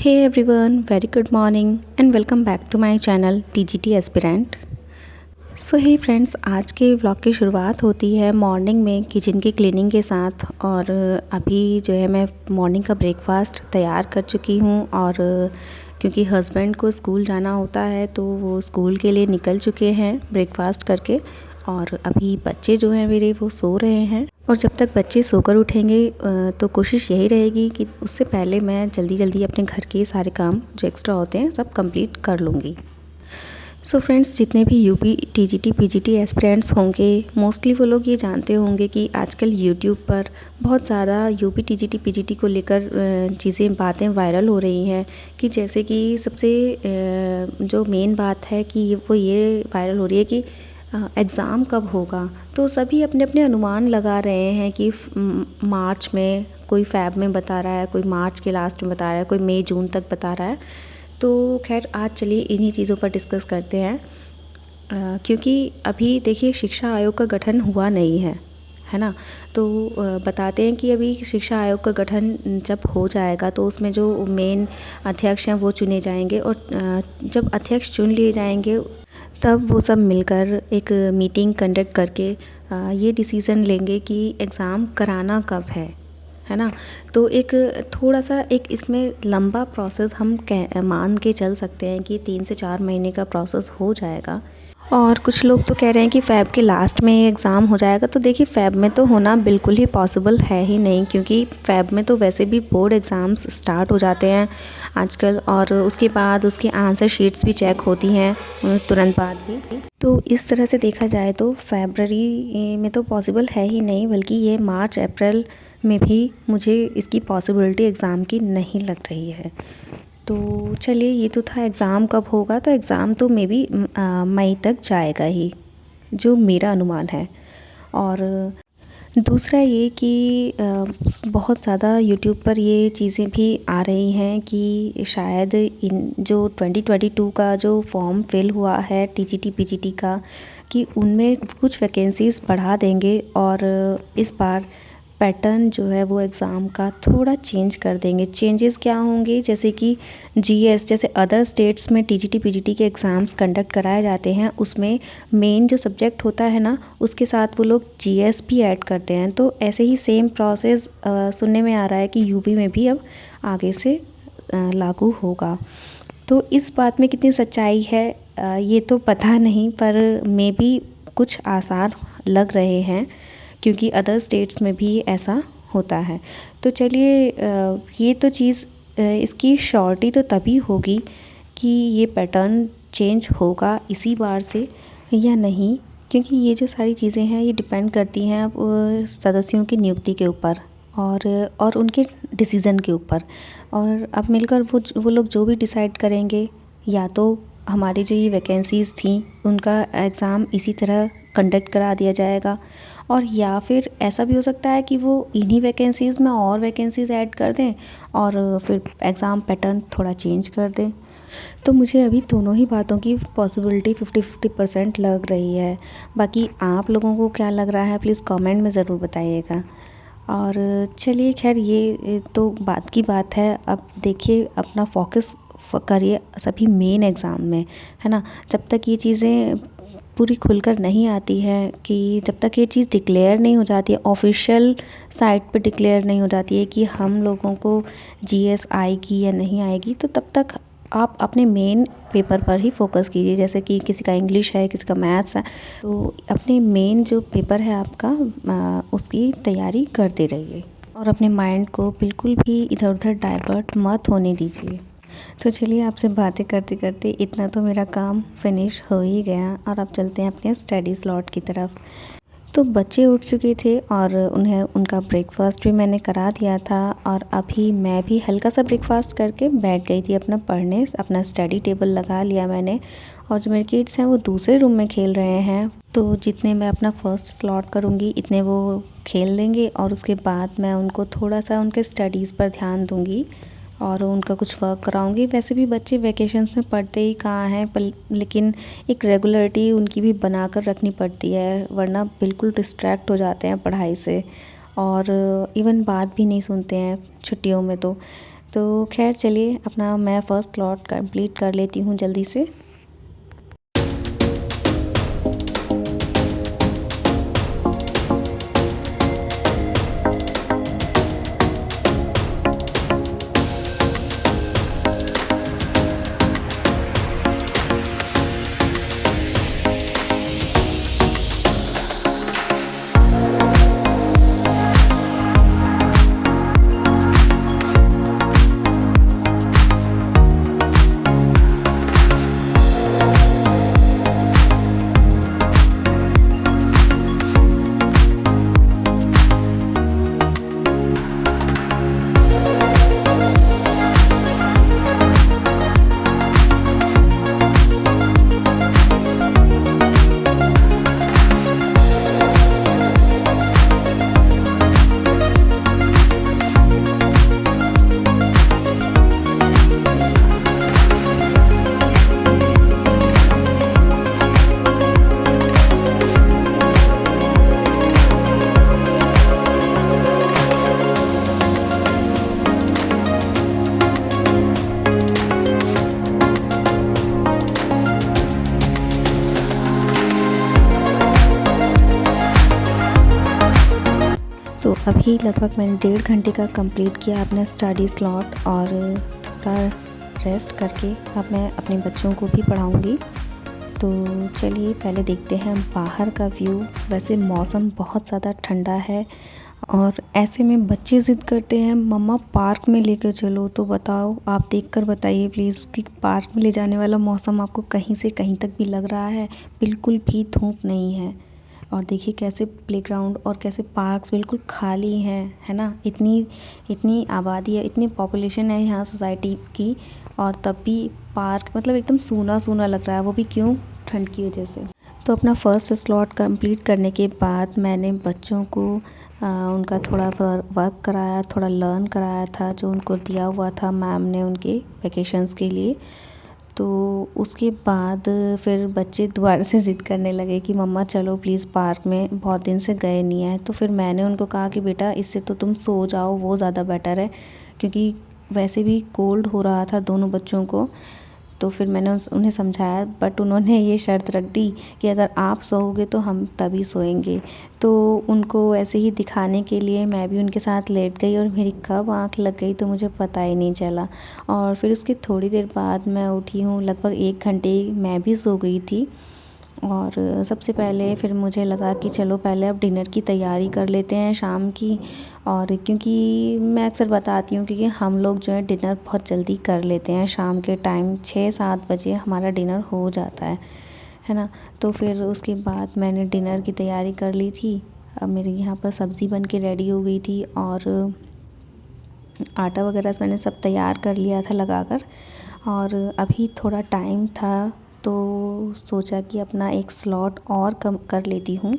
Hey everyone, very good morning and welcome back to my channel TGT Aspirant। So hey friends, आज के vlog की शुरुआत होती है मॉर्निंग में किचन की क्लीनिंग के साथ। और अभी जो है मैं मॉर्निंग का ब्रेकफास्ट तैयार कर चुकी हूँ। और क्योंकि हस्बैंड को स्कूल जाना होता है तो वो स्कूल के लिए निकल चुके हैं ब्रेकफास्ट करके। और अभी बच्चे जो हैं मेरे वो सो रहे हैं। और जब तक बच्चे सोकर उठेंगे तो कोशिश यही रहेगी कि उससे पहले मैं जल्दी जल्दी अपने घर के सारे काम जो एक्स्ट्रा होते हैं सब कंप्लीट कर लूँगी। सो फ्रेंड्स, जितने भी यूपी टीजीटी पीजीटी एस्पिरेंट्स होंगे मोस्टली वो लोग ये जानते होंगे कि आजकल यूट्यूब पर बहुत ज़्यादा यूपी टीजीटी पीजीटी को लेकर बातें वायरल हो रही हैं। कि जैसे कि सबसे जो मेन बात है कि वो ये वायरल हो रही है कि एग्ज़ाम कब होगा। तो सभी अपने अपने अनुमान लगा रहे हैं कि मार्च में, कोई फ़ैब में बता रहा है, कोई मार्च के लास्ट में बता रहा है, कोई मई जून तक बता रहा है। तो खैर आज चलिए इन्हीं चीज़ों पर डिस्कस करते हैं। क्योंकि अभी देखिए शिक्षा आयोग का गठन हुआ नहीं है ना। तो बताते हैं कि अभी शिक्षा आयोग का गठन जब हो जाएगा तो उसमें जो मेन अध्यक्ष हैं वो चुने जाएंगे। और जब अध्यक्ष चुन लिए जाएंगे तब वो सब मिलकर एक मीटिंग कंडक्ट करके ये डिसीज़न लेंगे कि एग्ज़ाम कराना कब है ना। तो एक थोड़ा सा एक इसमें लंबा प्रोसेस हम मान के चल सकते हैं कि 3 से 4 महीने का प्रोसेस हो जाएगा। और कुछ लोग तो कह रहे हैं कि फ़ैब के लास्ट में एग्ज़ाम हो जाएगा। तो देखिए फ़ैब में तो होना बिल्कुल ही पॉसिबल है ही नहीं, क्योंकि फ़ैब में तो वैसे भी बोर्ड एग्ज़ाम्स स्टार्ट हो जाते हैं आजकल। और उसके बाद उसकी आंसर शीट्स भी चेक होती हैं तुरंत बाद भी। तो इस तरह से देखा जाए तो फरवरी में तो पॉसिबल है ही नहीं, बल्कि ये मार्च अप्रैल में भी मुझे इसकी पॉसिबिलिटी एग्ज़ाम की नहीं लग रही है। तो चलिए, ये तो था एग्ज़ाम कब होगा। तो एग्ज़ाम तो मे बी मई तक जाएगा ही, जो मेरा अनुमान है। और दूसरा ये कि बहुत ज़्यादा यूट्यूब पर ये चीज़ें भी आ रही हैं कि शायद इन जो 2022 का जो फॉर्म फिल हुआ है टीजीटी पीजीटी का, कि उनमें कुछ वैकेंसीज़ बढ़ा देंगे। और इस बार पैटर्न जो है वो एग्ज़ाम का थोड़ा चेंज कर देंगे। चेंजेस क्या होंगे, जैसे कि जीएस, जैसे अदर स्टेट्स में टीजीटी पीजीटी के एग्ज़ाम्स कंडक्ट कराए जाते हैं, उसमें मेन जो सब्जेक्ट होता है ना उसके साथ वो लोग जीएस भी ऐड करते हैं। तो ऐसे ही सेम प्रोसेस सुनने में आ रहा है कि यूपी में भी अब आगे से लागू होगा। तो इस बात में कितनी सच्चाई है ये तो पता नहीं, पर मे बी कुछ आसार लग रहे हैं, क्योंकि अदर स्टेट्स में भी ऐसा होता है। तो चलिए, ये तो चीज़ इसकी श्योरिटी तो तभी होगी कि ये पैटर्न चेंज होगा इसी बार से या नहीं, क्योंकि ये जो सारी चीज़ें हैं ये डिपेंड करती हैं अब सदस्यों की नियुक्ति के ऊपर और उनके डिसीज़न के ऊपर। और अब मिलकर वो लोग जो भी डिसाइड करेंगे, या तो हमारी जो ये वैकेंसीज़ थी उनका एग्ज़ाम इसी तरह कंडक्ट करा दिया जाएगा, और या फिर ऐसा भी हो सकता है कि वो इन्हीं वैकेंसीज़ में और वैकेंसीज़ ऐड कर दें और फिर एग्ज़ाम पैटर्न थोड़ा चेंज कर दें। तो मुझे अभी दोनों ही बातों की पॉसिबिलिटी 50-50% लग रही है। बाकी आप लोगों को क्या लग रहा है प्लीज़ कमेंट में ज़रूर बताइएगा। और चलिए, खैर ये तो बात की बात है। अब देखिए, अपना फोकस करिए सभी मेन एग्ज़ाम में, है ना। जब तक ये चीज़ें पूरी खुलकर नहीं आती है, कि जब तक ये चीज़ डिक्लेयर नहीं हो जाती है, ऑफिशियल साइट पे डिक्लेयर नहीं हो जाती है कि हम लोगों को जीएस आएगी या नहीं आएगी, तो तब तक आप अपने मेन पेपर पर ही फोकस कीजिए। जैसे कि किसी का इंग्लिश है, किसी का मैथ्स है, तो अपने मेन जो पेपर है आपका उसकी तैयारी करते रहिए और अपने माइंड को बिल्कुल भी इधर उधर डाइवर्ट मत होने दीजिए। तो चलिए, आपसे बातें करते करते इतना तो मेरा काम फिनिश हो ही गया। और अब चलते हैं अपने स्टडी स्लॉट की तरफ। तो बच्चे उठ चुके थे और उन्हें उनका ब्रेकफास्ट भी मैंने करा दिया था। और अभी मैं भी हल्का सा ब्रेकफास्ट करके बैठ गई थी अपना पढ़ने। अपना स्टडी टेबल लगा लिया मैंने। और जो मेरे किड्स हैं वो दूसरे रूम में खेल रहे हैं, तो जितने मैं अपना फ़र्स्ट स्लॉट करूँगी इतने वो खेल लेंगे। और उसके बाद मैं उनको थोड़ा सा उनके स्टडीज़ पर ध्यान दूँगी और उनका कुछ वर्क कराऊंगी। वैसे भी बच्चे वैकेशंस में पढ़ते ही कहाँ हैं, लेकिन एक रेगुलरिटी उनकी भी बना कर रखनी पड़ती है, वरना बिल्कुल डिस्ट्रैक्ट हो जाते हैं पढ़ाई से और इवन बात भी नहीं सुनते हैं छुट्टियों में। तो तो खैर चलिए अपना मैं फ़र्स्ट स्लॉट कंप्लीट कर लेती हूँ जल्दी से। तो अभी लगभग मैंने 1.5 घंटे का कंप्लीट किया अपना स्टडी स्लॉट और थोड़ा रेस्ट करके अब मैं अपने बच्चों को भी पढ़ाऊँगी। तो चलिए पहले देखते हैं बाहर का व्यू। वैसे मौसम बहुत ज़्यादा ठंडा है और ऐसे में बच्चे ज़िद करते हैं मम्मा पार्क में लेकर चलो। तो बताओ, आप देखकर बताइए प्लीज़ कि पार्क में ले जाने वाला मौसम आपको कहीं से कहीं तक भी लग रहा है? बिल्कुल भी धूप नहीं है। और देखिए कैसे प्लेग्राउंड और कैसे पार्क्स बिल्कुल खाली हैं, है ना। इतनी आबादी है, इतनी पॉपुलेशन है यहाँ सोसाइटी की, और तब भी पार्क मतलब एकदम सूना सूना लग रहा है। वो भी क्यों? ठंड की वजह से। तो अपना फ़र्स्ट स्लॉट कंप्लीट करने के बाद मैंने बच्चों को उनका थोड़ा वर्क कराया, थोड़ा लर्न कराया था जो उनको दिया हुआ था मैम ने उनके वैकेशंस के लिए। तो उसके बाद फिर बच्चे दोबारा से ज़िद करने लगे कि मम्मा चलो प्लीज़ पार्क में, बहुत दिन से गए नहीं हैं। तो फिर मैंने उनको कहा कि बेटा इससे तो तुम सो जाओ, वो ज़्यादा बेटर है, क्योंकि वैसे भी कोल्ड हो रहा था दोनों बच्चों को। तो फिर मैंने उन्हें समझाया, बट उन्होंने ये शर्त रख दी कि अगर आप सोओगे तो हम तभी सोएंगे। तो उनको ऐसे ही दिखाने के लिए मैं भी उनके साथ लेट गई और मेरी कब आँख लग गई तो मुझे पता ही नहीं चला। और फिर उसके थोड़ी देर बाद मैं उठी हूँ, लगभग 1 घंटे मैं भी सो गई थी। और सबसे पहले फिर मुझे लगा कि चलो पहले अब डिनर की तैयारी कर लेते हैं शाम की। और क्योंकि मैं अक्सर बताती हूँ क्योंकि हम लोग जो है डिनर बहुत जल्दी कर लेते हैं, शाम के टाइम 6-7 बजे हमारा डिनर हो जाता है ना। तो फिर उसके बाद मैंने डिनर की तैयारी कर ली थी। अब मेरे यहाँ पर सब्ज़ी बन के रेडी हो गई थी और आटा वगैरह मैंने सब तैयार कर लिया था लगाकर। और अभी थोड़ा टाइम था तो सोचा कि अपना एक स्लॉट और कम कर लेती हूँ।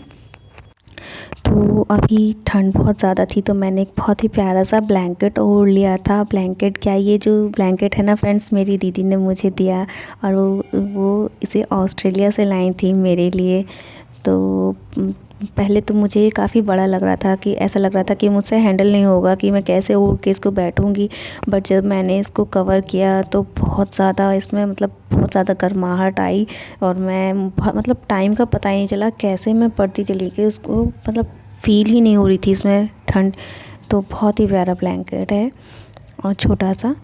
तो अभी ठंड बहुत ज़्यादा थी तो मैंने एक बहुत ही प्यारा सा ब्लैंकेट ओढ़ लिया था। ब्लैंकेट क्या, ये जो ब्लैंकेट है ना फ्रेंड्स, मेरी दीदी ने मुझे दिया और वो इसे ऑस्ट्रेलिया से लाई थी मेरे लिए। तो पहले तो मुझे काफ़ी बड़ा लग रहा था, कि ऐसा लग रहा था कि मुझसे हैंडल नहीं होगा, कि मैं कैसे ओढ़ के इसको बैठूंगी। बट जब मैंने इसको कवर किया तो बहुत ज़्यादा इसमें मतलब बहुत ज़्यादा गर्माहट आई और मैं मतलब टाइम का पता ही नहीं चला, कैसे मैं पढ़ती चली गई, उसको मतलब फ़ील ही नहीं हो रही थी इसमें ठंड। तो बहुत ही प्यारा ब्लैंकेट है और छोटा सा।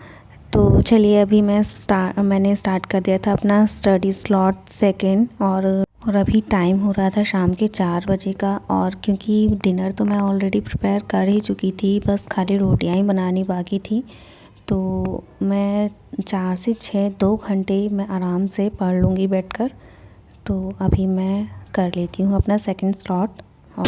तो चलिए अभी मैंने स्टार्ट कर दिया था अपना स्टडी स्लॉट सेकंड। और अभी टाइम हो रहा था शाम के 4 बजे का। और क्योंकि डिनर तो मैं ऑलरेडी प्रिपेयर कर ही चुकी थी, बस खाली रोटियां ही बनानी बाकी थी। तो मैं 4 से 6 2 घंटे मैं आराम से पढ़ लूँगी बैठकर। तो अभी मैं कर लेती हूँ अपना सेकंड स्लॉट। और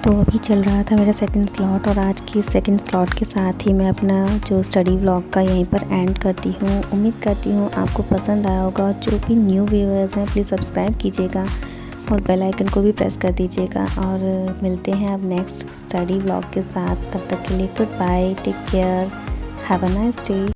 तो अभी चल रहा था मेरा सेकंड स्लॉट और आज की सेकंड स्लॉट के साथ ही मैं अपना जो स्टडी व्लॉग का यहीं पर एंड करती हूँ। उम्मीद करती हूँ आपको पसंद आया होगा। जो भी न्यू व्यूअर्स हैं प्लीज़ सब्सक्राइब कीजिएगा और बेल आइकन को भी प्रेस कर दीजिएगा। और मिलते हैं अब नेक्स्ट स्टडी व्लॉग के साथ। तब तक के लिए good bye, take care, have a nice day.